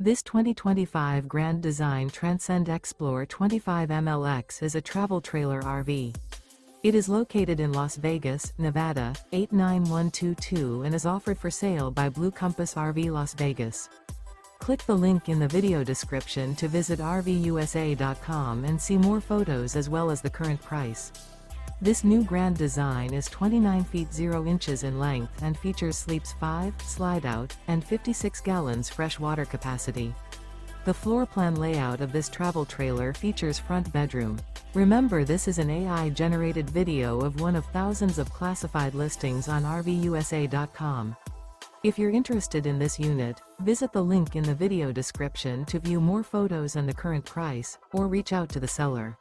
This 2025 Grand Design Transcend Xplor 25 MLX is a travel trailer RV. It is located in Las Vegas, Nevada, 89122 and is offered for sale by Blue Compass RV Las Vegas. Click the link in the video description to visit RVUSA.com and see more photos as well as the current price. This new Grand Design is 29 feet 0 inches in length and features sleeps 5, Slideout, and 56 gallons fresh water capacity. The floor plan layout of this travel trailer features front bedroom. Remember, this is an AI-generated video of one of thousands of classified listings on RVUSA.com. If you're interested in this unit, visit the link in the video description to view more photos and the current price, or reach out to the seller.